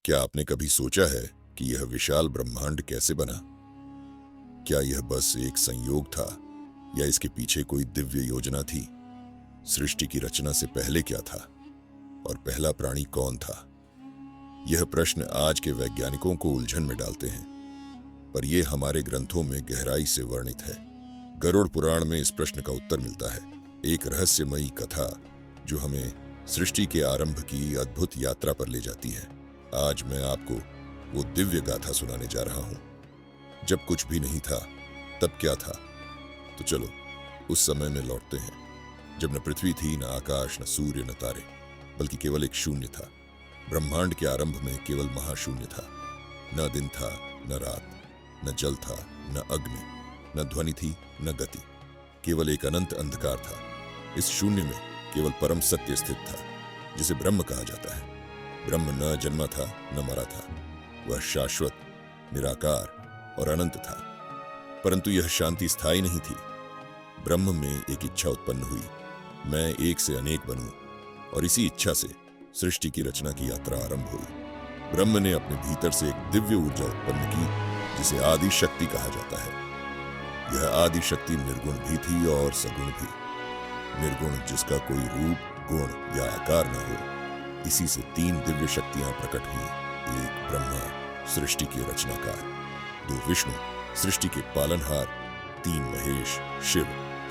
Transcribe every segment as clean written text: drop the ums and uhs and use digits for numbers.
क्या आपने कभी सोचा है कि यह विशाल ब्रह्मांड कैसे बना? क्या यह बस एक संयोग था या इसके पीछे कोई दिव्य योजना थी? सृष्टि की रचना से पहले क्या था और पहला प्राणी कौन था? यह प्रश्न आज के वैज्ञानिकों को उलझन में डालते हैं, पर यह हमारे ग्रंथों में गहराई से वर्णित है। गरुड़ पुराण में इस प्रश्न का उत्तर मिलता है, एक रहस्यमयी कथा जो हमें सृष्टि के आरंभ की अद्भुत यात्रा पर ले जाती है। आज मैं आपको वो दिव्य गाथा सुनाने जा रहा हूं। जब कुछ भी नहीं था तब क्या था? तो चलो उस समय में लौटते हैं जब न पृथ्वी थी, न आकाश, न सूर्य, न तारे, बल्कि केवल एक शून्य था। ब्रह्मांड के आरंभ में केवल महाशून्य था। न दिन था, न रात, न जल था, न अग्नि, न ध्वनि थी, न गति, केवल एक अनंत अंधकार था। इस शून्य में केवल परम सत्य स्थित था, जिसे ब्रह्म कहा जाता है। ब्रह्म न जन्मा था, न मरा था। वह शाश्वत, निराकार और अनंत था। परंतु यह शांति स्थायी नहीं थी। ब्रह्म में एक इच्छा उत्पन्न हुई, मैं एक से अनेक बनूं, और इसी इच्छा से सृष्टि की रचना की यात्रा आरंभ हुई। ब्रह्म ने अपने भीतर से एक दिव्य ऊर्जा उत्पन्न की, जिसे आदि शक्ति कहा जाता है। यह आदि शक्ति निर्गुण भी थी और सगुण भी। निर्गुण जिसका कोई रूप, गुण या आकार न हो। इसी से तीन दिव्य शक्तियां प्रकट हुई। एक ब्रह्मा, सृष्टि के रचनाकार। दो विष्णु, सृष्टि के पालनहार। तीन महेश, शिव,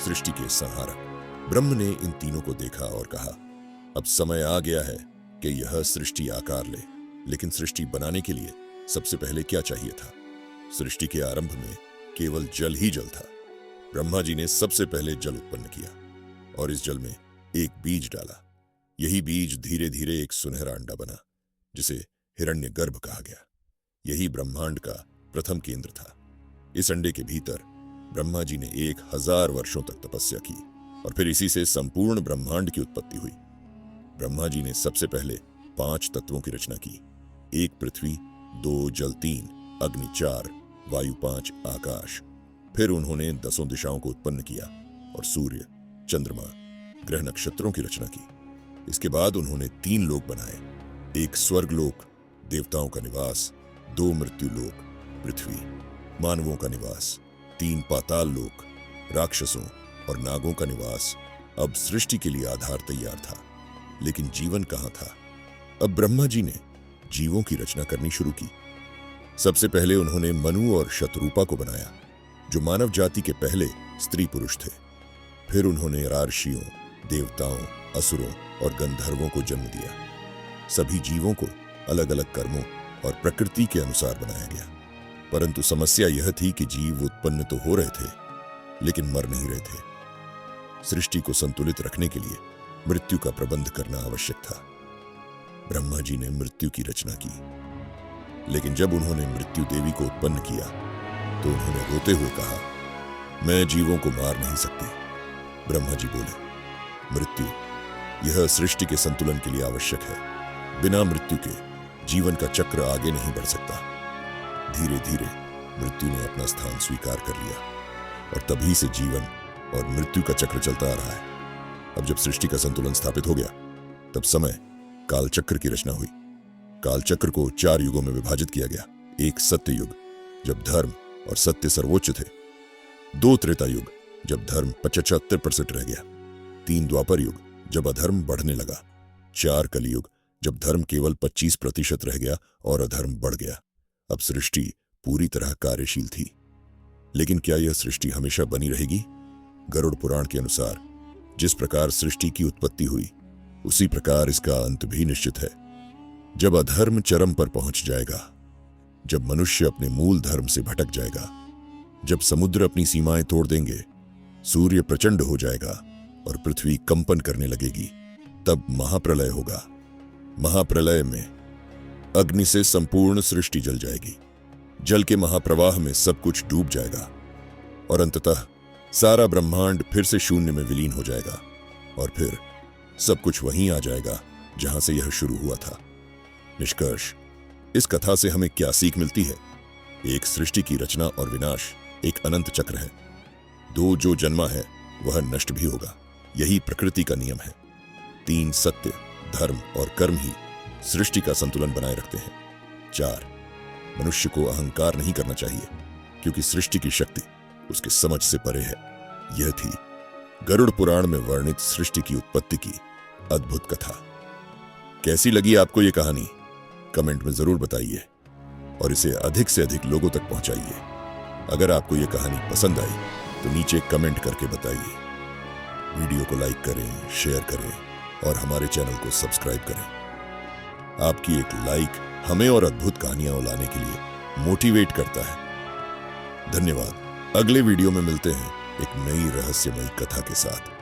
सृष्टि के संहारक। ब्रह्म ने इन तीनों को देखा और कहा, अब समय आ गया है कि यह सृष्टि आकार ले। लेकिन सृष्टि बनाने के लिए सबसे पहले क्या चाहिए था? सृष्टि के आरंभ में केवल जल ही जल था। ब्रह्मा जी ने सबसे पहले जल उत्पन्न किया और इस जल में एक बीज डाला। यही बीज धीरे धीरे एक सुनहरा अंडा बना, जिसे हिरण्यगर्भ कहा गया। यही ब्रह्मांड का प्रथम केंद्र था। इस अंडे के भीतर ब्रह्मा जी ने 1000 वर्षों तक तपस्या की और फिर इसी से संपूर्ण ब्रह्मांड की उत्पत्ति हुई। ब्रह्मा जी ने सबसे पहले 5 तत्वों की रचना की। 1 पृथ्वी, 2 जल, 3 अग्नि, 4 वायु, 5 आकाश। फिर उन्होंने 10 दिशाओं को उत्पन्न किया और सूर्य, चंद्रमा, ग्रह, नक्षत्रों की रचना की। इसके बाद उन्होंने 3 लोक बनाए। 1 स्वर्ग लोक, देवताओं का निवास। 2 मृत्यु लोक, पृथ्वी, मानवों का निवास। 3 पाताल लोक, राक्षसों और नागों का निवास। अब सृष्टि के लिए आधार तैयार था, लेकिन जीवन कहां था? अब ब्रह्मा जी ने जीवों की रचना करनी शुरू की। सबसे पहले उन्होंने मनु और शतरूपा को बनाया, जो मानव जाति के पहले स्त्री पुरुष थे। फिर उन्होंने रार्षियों, देवताओं, असुरों और गंधर्वों को जन्म दिया। सभी जीवों को अलग अलग कर्मों और प्रकृति के अनुसार बनाया गया। परंतु समस्या यह थी कि जीव उत्पन्न तो हो रहे थे, लेकिन मर नहीं रहे थे। सृष्टि को संतुलित रखने के लिए मृत्यु का प्रबंध करना आवश्यक था। ब्रह्मा जी ने मृत्यु की रचना की, लेकिन जब उन्होंने मृत्यु देवी को उत्पन्न किया तो उन्होंने रोते हुए कहा, मैं जीवों को मार नहीं सकती। ब्रह्मा जी बोले, मृत्यु यह सृष्टि के संतुलन के लिए आवश्यक है। बिना मृत्यु के जीवन का चक्र आगे नहीं बढ़ सकता। धीरे धीरे मृत्यु ने अपना स्थान स्वीकार कर लिया और तभी से जीवन और मृत्यु का चक्र चलता आ रहा है। अब जब सृष्टि का संतुलन स्थापित हो गया, तब समय कालचक्र की रचना हुई। कालचक्र को 4 युगों में विभाजित किया गया। 1 सत्य युग, जब धर्म और सत्य सर्वोच्च थे। 2 त्रेता युग, जब धर्म 75% रह गया। 3 द्वापर युग, जब अधर्म बढ़ने लगा। 4 कलयुग, जब धर्म केवल 25% रह गया और अधर्म बढ़ गया। अब सृष्टि पूरी तरह कार्यशील थी। लेकिन क्या यह सृष्टि हमेशा बनी रहेगी? गरुड़ पुराण के अनुसार जिस प्रकार सृष्टि की उत्पत्ति हुई, उसी प्रकार इसका अंत भी निश्चित है। जब अधर्म चरम पर पहुंच जाएगा, जब मनुष्य अपने मूल धर्म से भटक जाएगा, जब समुद्र अपनी सीमाएं तोड़ देंगे, सूर्य प्रचंड हो जाएगा और पृथ्वी कंपन करने लगेगी, तब महाप्रलय होगा। महाप्रलय में अग्नि से संपूर्ण सृष्टि जल जाएगी। जल के महाप्रवाह में सब कुछ डूब जाएगा और अंततः सारा ब्रह्मांड फिर से शून्य में विलीन हो जाएगा और फिर सब कुछ वहीं आ जाएगा जहां से यह शुरू हुआ था। निष्कर्ष, इस कथा से हमें क्या सीख मिलती है? एक सृष्टि की रचना और विनाश एक अनंत चक्र है। 2 जो जन्मा है वह नष्ट भी होगा। यही प्रकृति का नियम है। 3 सत्य, धर्म और कर्म ही सृष्टि का संतुलन बनाए रखते हैं। 4. मनुष्य को अहंकार नहीं करना चाहिए क्योंकि सृष्टि की शक्ति उसके समझ से परे है। यह थी गरुड़ पुराण में वर्णित सृष्टि की उत्पत्ति की अद्भुत कथा। कैसी लगी आपको यह कहानी? कमेंट में जरूर बताइए और इसे अधिक से अधिक लोगों तक पहुंचाइए। अगर आपको यह कहानी पसंद आई तो नीचे कमेंट करके बताइए। वीडियो को लाइक करें, शेयर करें और हमारे चैनल को सब्सक्राइब करें। आपकी एक लाइक हमें और अद्भुत कहानियां लाने के लिए मोटिवेट करता है। धन्यवाद। अगले वीडियो में मिलते हैं एक नई रहस्यमयी कथा के साथ।